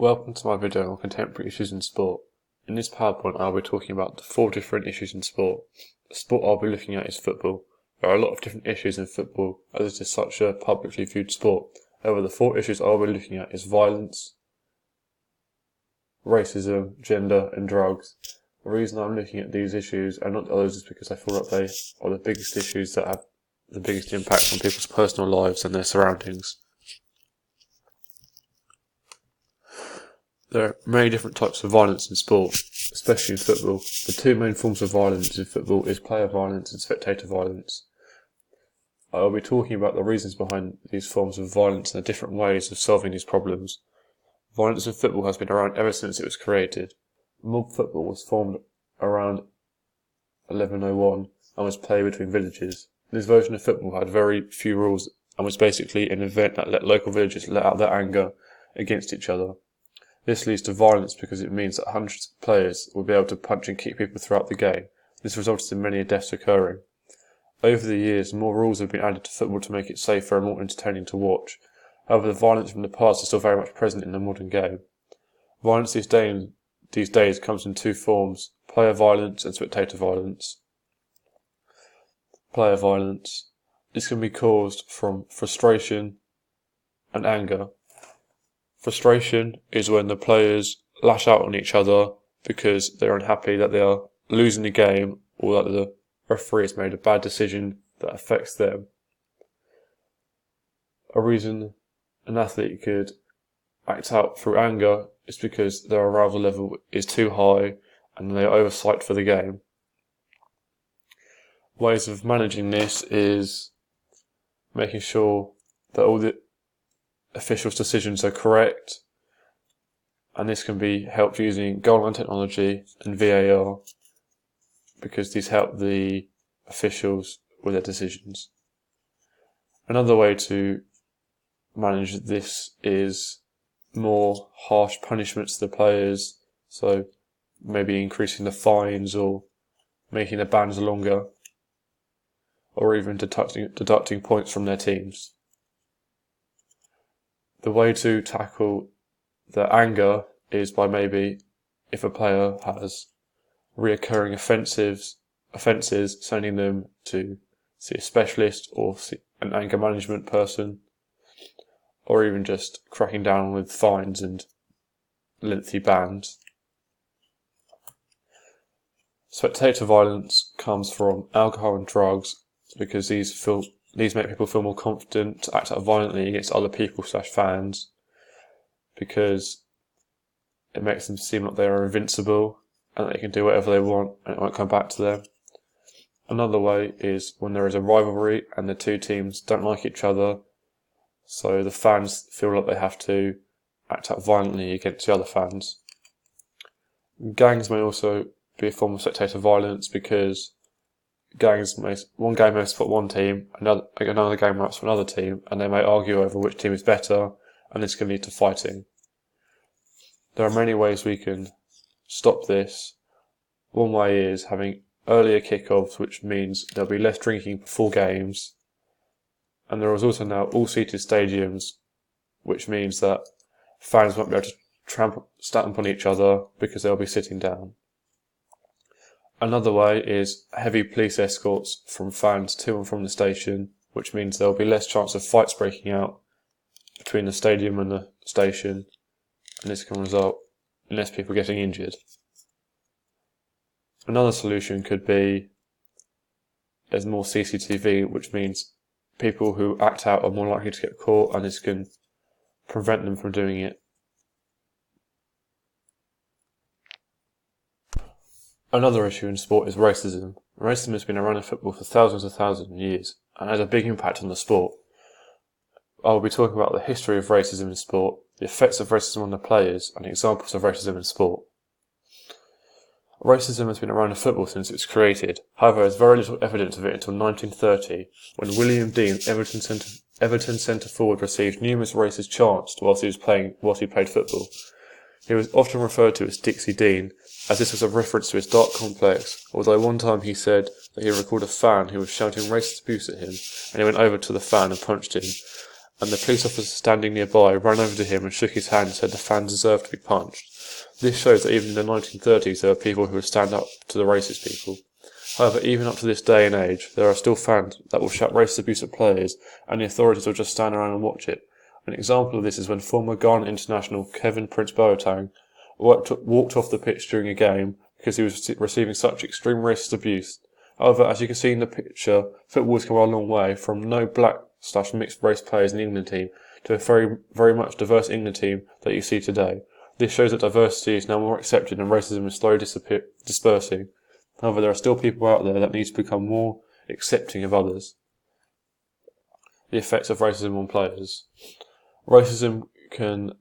Welcome to my video on contemporary issues in sport. In this PowerPoint I'll be talking about the 4 different issues in sport. The sport I'll be looking at is football. There are a lot of different issues in football as it is such a publicly viewed sport. However, the 4 issues I'll be looking at is violence, racism, gender and drugs. The reason I'm looking at these issues and not others is because I feel that they are the biggest issues that have the biggest impact on people's personal lives and their surroundings. There are many different types of violence in sport, especially in football. The 2 main forms of violence in football is player violence and spectator violence. I will be talking about the reasons behind these forms of violence and the different ways of solving these problems. Violence in football has been around ever since it was created. Mob football was formed around 1101 and was played between villages. This version of football had very few rules and was basically an event that let local villagers let out their anger against each other. This leads to violence because it means that hundreds of players will be able to punch and kick people throughout the game. This resulted in many deaths occurring. Over the years, more rules have been added to football to make it safer and more entertaining to watch. However, the violence from the past is still very much present in the modern game. Violence these days comes in 2 forms: player violence and spectator violence. Player violence. This can be caused from frustration and anger. Frustration is when the players lash out on each other because they're unhappy that they are losing the game or that the referee has made a bad decision that affects them. A reason an athlete could act out through anger is because their arousal level is too high and they are overpsyched for the game. Ways of managing this is making sure that all the officials' decisions are correct, and this can be helped using goal line technology and VAR because these help the officials with their decisions. Another way to manage this is more harsh punishments to the players, so maybe increasing the fines or making the bans longer, or even deducting points from their teams. The way to tackle the anger is by maybe, if a player has reoccurring offences, sending them to see a specialist or see an anger management person, or even just cracking down with fines and lengthy bans. Spectator violence comes from alcohol and drugs because these make people feel more confident to act out violently against other people / fans because it makes them seem like they are invincible and they can do whatever they want and it won't come back to them. Another way is when there is a rivalry and the 2 teams don't like each other, so the fans feel like they have to act out violently against the other fans. Gangs may also be a form of spectator violence because one gang may support one team, another gang might support another team, and they may argue over which team is better, and this can lead to fighting. There are many ways we can stop this. One way is having earlier kickoffs, which means there'll be less drinking before games, and there is also now all-seated stadiums, which means that fans won't be able to stamp on each other because they'll be sitting down. Another way is heavy police escorts from fans to and from the station, which means there will be less chance of fights breaking out between the stadium and the station, and this can result in less people getting injured. Another solution could be there's more CCTV, which means people who act out are more likely to get caught, and this can prevent them from doing it. Another issue in sport is racism. Racism has been around in football for thousands of years and has a big impact on the sport. I will be talking about the history of racism in sport, the effects of racism on the players, and examples of racism in sport. Racism has been around in football since it was created. However, there is very little evidence of it until 1930, when William Dean, Everton centre forward, received numerous racist chants whilst he played football. He was often referred to as Dixie Dean, as this was a reference to his dark complex, although one time he said that he recalled a fan who was shouting racist abuse at him, and he went over to the fan and punched him, and the police officer standing nearby ran over to him and shook his hand and said the fan deserved to be punched. This shows that even in the 1930s there were people who would stand up to the racist people. However, even up to this day and age, there are still fans that will shout racist abuse at players, and the authorities will just stand around and watch it. An example of this is when former Ghana international Kevin Prince Boateng walked off the pitch during a game because he was receiving such extreme racist abuse. However, as you can see in the picture, football has come a long way from no black/mixed race players in the England team to a very, very much diverse England team that you see today. This shows that diversity is now more accepted and racism is slowly dispersing. However, there are still people out there that need to become more accepting of others. The effects of racism on players. Racism can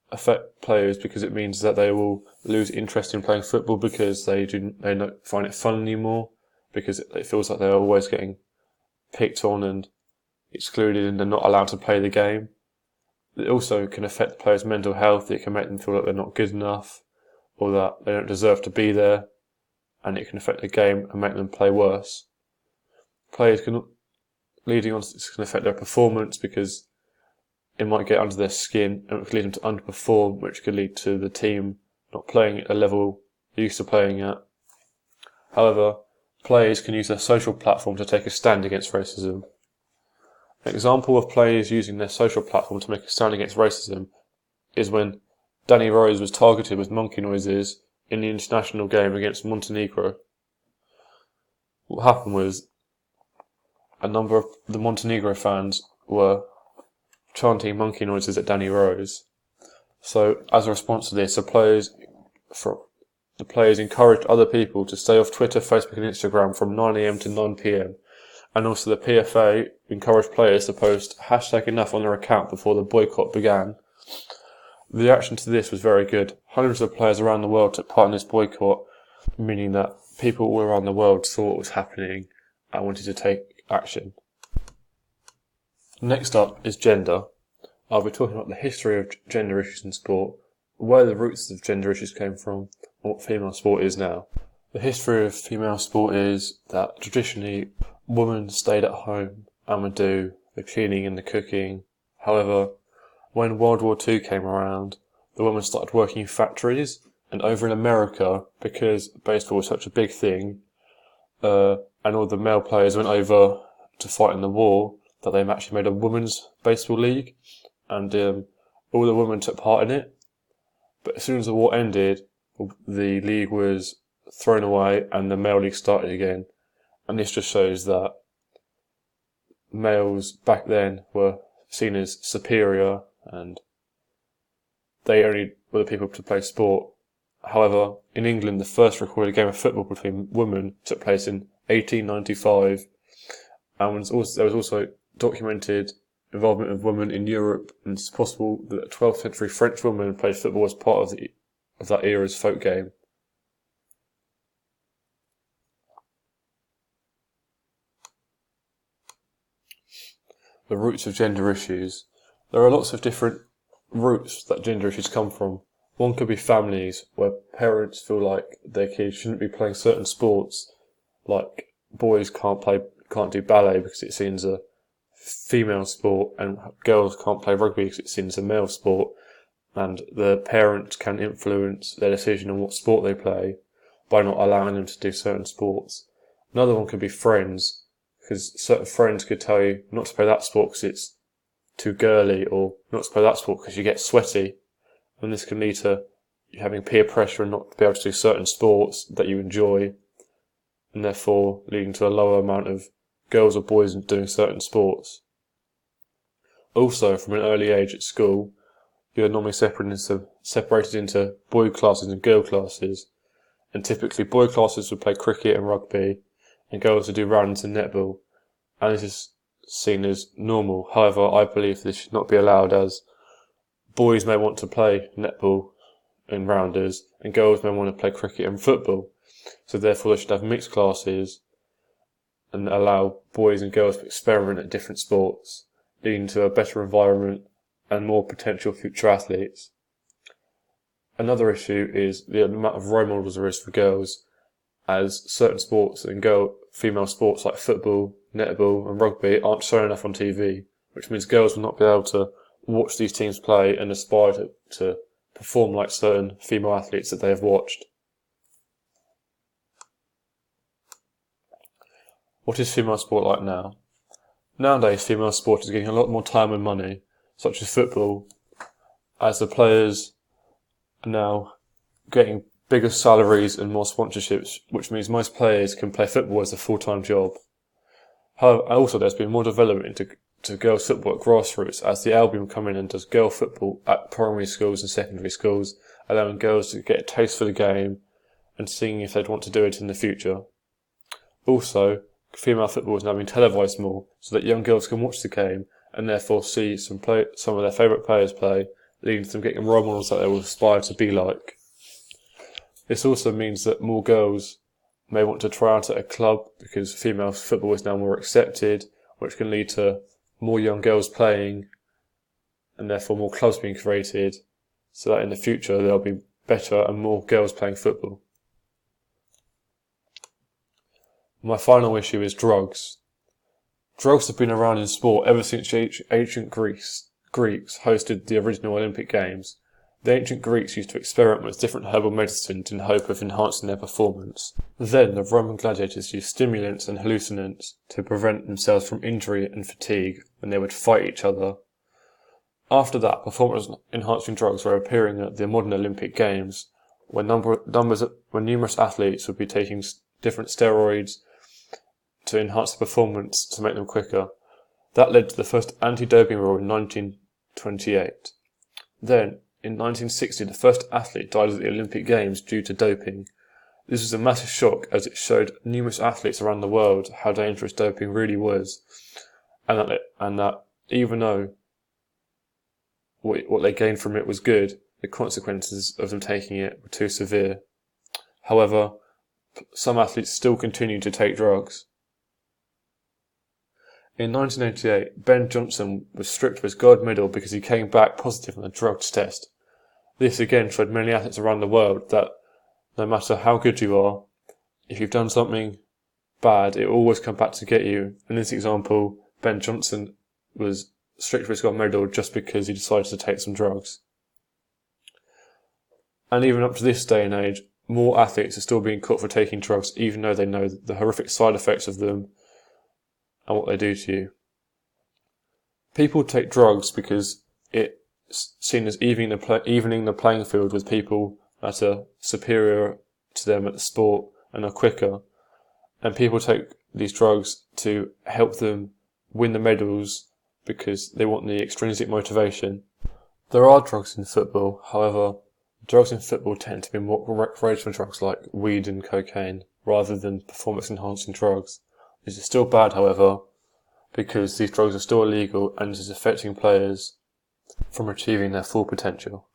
affect players because it means that they will lose interest in playing football because they don't find it fun anymore, because it feels like they're always getting picked on and excluded and they're not allowed to play the game. It also can affect the players' mental health. It can make them feel like they're not good enough or that they don't deserve to be there, and it can affect the game and make them play worse. Players leading on, this can affect their performance because it might get under their skin and it could lead them to underperform, which could lead to the team not playing at a level they're used to playing at. However, players can use their social platform to take a stand against racism. An example of players using their social platform to make a stand against racism is when Danny Rose was targeted with monkey noises in the international game against Montenegro. What happened was a number of the Montenegro fans were chanting monkey noises at Danny Rose. So as a response to this, the players encouraged other people to stay off Twitter, Facebook and Instagram from 9 AM to 9 PM. And also the PFA encouraged players to post #enough on their account before the boycott began. The reaction to this was very good. Hundreds of players around the world took part in this boycott, meaning that people all around the world saw what was happening and wanted to take action. Next up is gender. I'll be talking about the history of gender issues in sport, where the roots of gender issues came from, and what female sport is now. The history of female sport is that traditionally women stayed at home and would do the cleaning and the cooking. However, when World War II came around, the women started working in factories, and over in America, because baseball was such a big thing, and all the male players went over to fight in the war, that they actually made a women's baseball league, and all the women took part in it. But as soon as the war ended, the league was thrown away and the male league started again. And this just shows that males back then were seen as superior and they only were the people to play sport. However, in England, the first recorded game of football between women took place in 1895, and there was also documented involvement of women in Europe, and it's possible that a 12th century French woman played football as part of that era's folk game. The roots of gender issues. There are lots of different roots that gender issues come from. One could be families, where parents feel like their kids shouldn't be playing certain sports, like boys can't do ballet because it's seen as a female sport, and girls can't play rugby because it's seen as a male sport, and the parents can influence their decision on what sport they play by not allowing them to do certain sports. Another one could be friends, because certain friends could tell you not to play that sport because it's too girly, or not to play that sport because you get sweaty, and this can lead to you having peer pressure and not to be able to do certain sports that you enjoy, and therefore leading to a lower amount of girls or boys doing certain sports. Also, from an early age at school, you're normally separated into boy classes and girl classes, and typically boy classes would play cricket and rugby, and girls would do rounders and netball, and this is seen as normal. However, I believe this should not be allowed, as boys may want to play netball and rounders, and girls may want to play cricket and football, so therefore they should have mixed classes and allow boys and girls to experiment at different sports, leading to a better environment and more potential future athletes. Another issue is the amount of role models there is for girls, as certain sports and female sports like football, netball and rugby aren't shown enough on TV, which means girls will not be able to watch these teams play and aspire to perform like certain female athletes that they have watched. What is female sport like now? Nowadays, female sport is getting a lot more time and money, such as football, as the players are now getting bigger salaries and more sponsorships, which means most players can play football as a full-time job. However, also there's been more development into girls' football at grassroots, as the Albion come in and does girl football at primary schools and secondary schools, allowing girls to get a taste for the game and seeing if they'd want to do it in the future. Also, female football is now being televised more, so that young girls can watch the game and therefore see some of their favourite players play, leading to them getting role models that they will aspire to be like. This also means that more girls may want to try out at a club because female football is now more accepted, which can lead to more young girls playing and therefore more clubs being created, so that in the future there'll be better and more girls playing football. My final issue is drugs. Drugs have been around in sport ever since ancient Greeks hosted the original Olympic Games. The ancient Greeks used to experiment with different herbal medicines in hope of enhancing their performance. Then the Roman gladiators used stimulants and hallucinants to prevent themselves from injury and fatigue when they would fight each other. After that, performance-enhancing drugs were appearing at the modern Olympic Games, when numerous athletes would be taking different steroids to enhance their performance to make them quicker. That led to the first anti-doping rule in 1928. Then, in 1960, the first athlete died at the Olympic Games due to doping. This was a massive shock, as it showed numerous athletes around the world how dangerous doping really was, and that even though what they gained from it was good, the consequences of them taking it were too severe. However, some athletes still continue to take drugs. In 1988, Ben Johnson was stripped of his gold medal because he came back positive on a drugs test. This again showed many athletes around the world that no matter how good you are, if you've done something bad, it will always come back to get you. In this example, Ben Johnson was stripped of his gold medal just because he decided to take some drugs. And even up to this day and age, more athletes are still being caught for taking drugs, even though they know the horrific side effects of them and what they do to you. People take drugs because it's seen as evening the playing field with people that are superior to them at the sport and are quicker. And people take these drugs to help them win the medals because they want the extrinsic motivation. There are drugs in football, however, drugs in football tend to be more recreational drugs like weed and cocaine, rather than performance-enhancing drugs. This is still bad, however, because these drugs are still illegal and it is affecting players from achieving their full potential.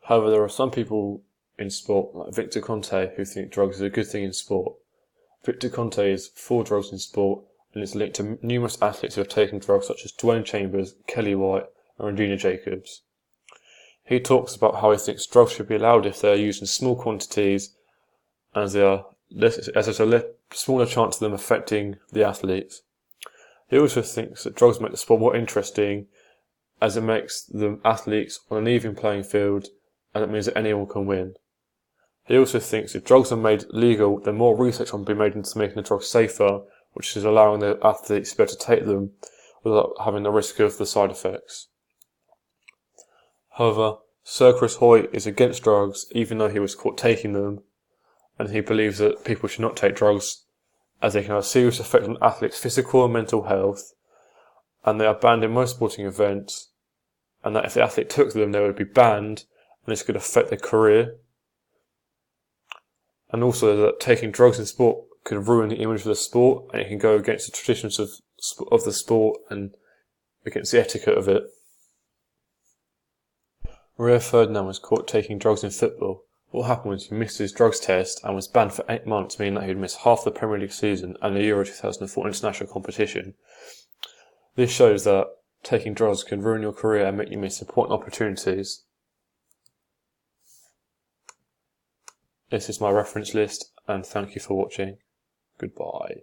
However, there are some people in sport, like Victor Conte, who think drugs is a good thing in sport. Victor Conte is for drugs in sport and is linked to numerous athletes who have taken drugs such as Dwayne Chambers, Kelly White and Regina Jacobs. He talks about how he thinks drugs should be allowed if they are used in small quantities, as there's a smaller chance of them affecting the athletes. He also thinks that drugs make the sport more interesting, as it makes the athletes on an even playing field, and it means that anyone can win. He also thinks if drugs are made legal, then more research will be made into making the drugs safer, which is allowing the athletes to be able to take them without having the risk of the side effects. However, Sir Chris Hoy is against drugs, even though he was caught taking them, and he believes that people should not take drugs as they can have a serious effect on athletes' physical and mental health, and they are banned in most sporting events, and that if the athlete took them, they would be banned, and this could affect their career. And also that taking drugs in sport could ruin the image of the sport, and it can go against the traditions of the sport and against the etiquette of it. Rio Ferdinand was caught taking drugs in football. What happened was he missed his drugs test and was banned for 8 months, meaning that he would miss half the Premier League season and the Euro 2004 international competition. This shows that taking drugs can ruin your career and make you miss important opportunities. This is my reference list, and thank you for watching. Goodbye.